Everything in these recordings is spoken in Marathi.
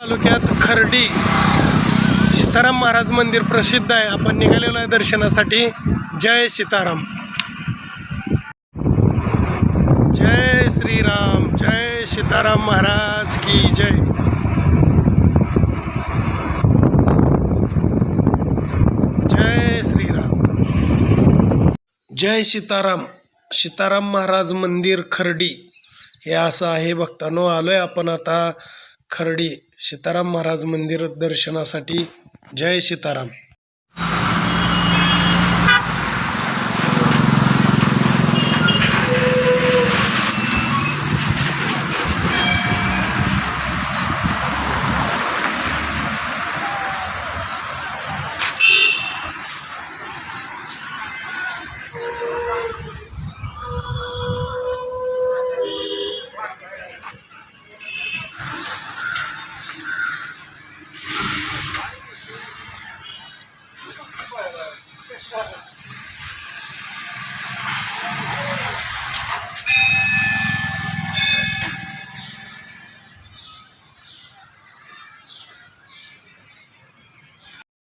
तालुक्यात खर्डी सीताराम महाराज मंदिर प्रसिद्ध आहे. आपण निघालेलो आहे दर्शनासाठी. जय सीताराम, जय श्रीराम, जय सीताराम महाराज की जय. जय श्रीराम, जय सीताराम. सीताराम महाराज मंदिर खर्डी हे असं आहे. भक्तांनो, आलोय आपण आता खर्डी सीताराम महाराज मंदिर दर्शनासाठी. जय सीताराम.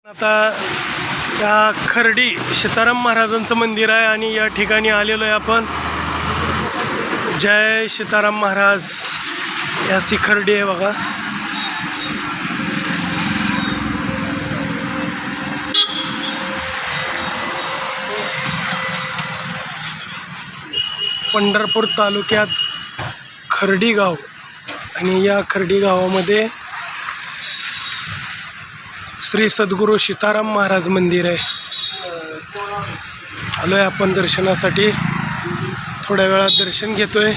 आता या खर्डी सीताराम महाराजांचं मंदिर आहे आणि या ठिकाणी आलेलो आहे आपण. जय सीताराम महाराज. या खर्डी आहे बघा. पंढरपूर तालुक्यात खर्डी गाव आणि या खर्डी गावामध्ये श्री सद्गुरू सीताराम महाराज मंदिर आहे. आलोय आपण दर्शनासाठी. थोड्या वेळात दर्शन घेतोय.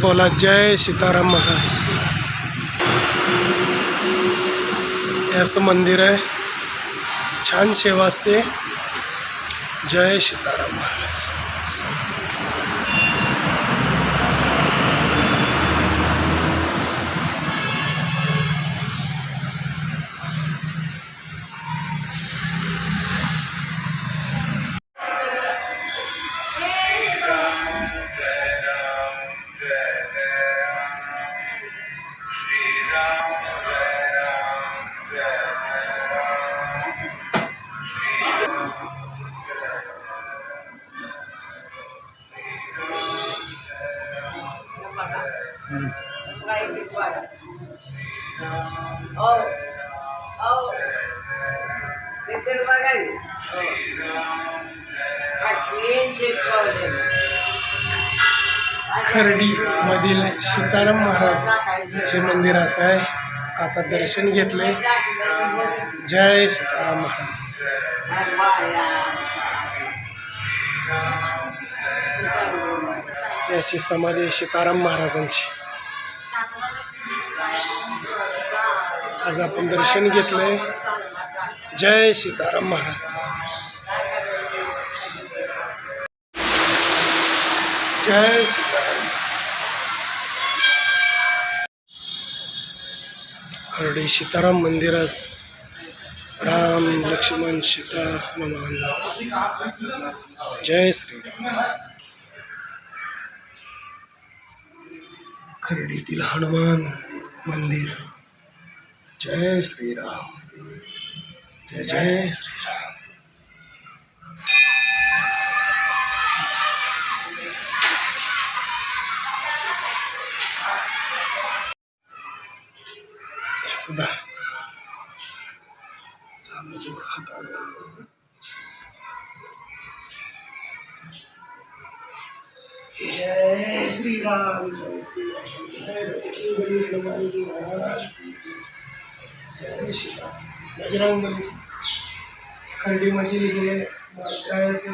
बोला जय सीताराम महाराज. हे असं मंदिर आहे. छान सेवा असते. जय सीताराम महाराज. खर्डी मधील सीताराम महाराज हे मंदिर असं आहे. आता दर्शन घेतले. जय सीताराम महाराज. याची समाधी सीताराम महाराजांची. आज आपण दर्शन घेतलंय. जय सीताराम महाराज. जय सीताराम. खर्डी सीताराम मंदिरात राम लक्ष्मण सीता हनुमान. जय श्रीराम. खर्डीतील हनुमान मंदिर. जय श्रीराम. जय जय श्रीराम. सुद्धा चालू जोर हाताळला. जय श्रीराम. जय श्रीराम. जय हनुमानजी महाराज. जय श्रीराम. बजरंगबली. खर्डीमधील हे मार्गाचं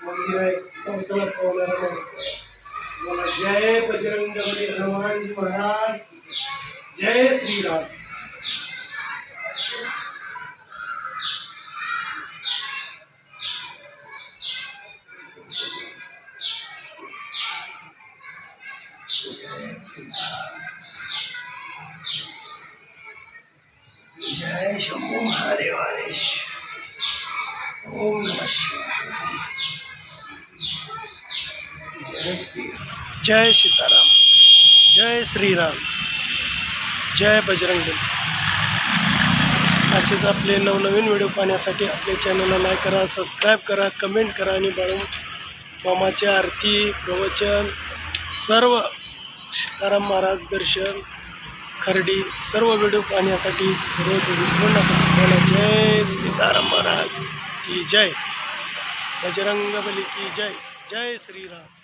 मंदिर आहे. पावसाळ्यात पावणारं मंदिर. बोला जय बजरंगबली हनुमानजी महाराज. जय श्रीराम. जय शंभू महादेवादेश. ओम नमः शिवाय. जय श्रीराम. जय सीताराम. जय श्रीराम. जय बजरंग बली. असेच आपले नवनवीन व्हिडिओ पाहण्यासाठी आपल्या चॅनलला लाईक करा, सबस्क्राईब करा, कमेंट करा आणि बाळू मामाची आरती प्रवचन सर्व सीताराम महाराज दर्शन खर्डी सर्व व्हिडिओ पाहण्यासाठी रोज विसरू नका. बोला जय सीताराम महाराज की जय, बजरंग बली की जय, जय श्रीराम.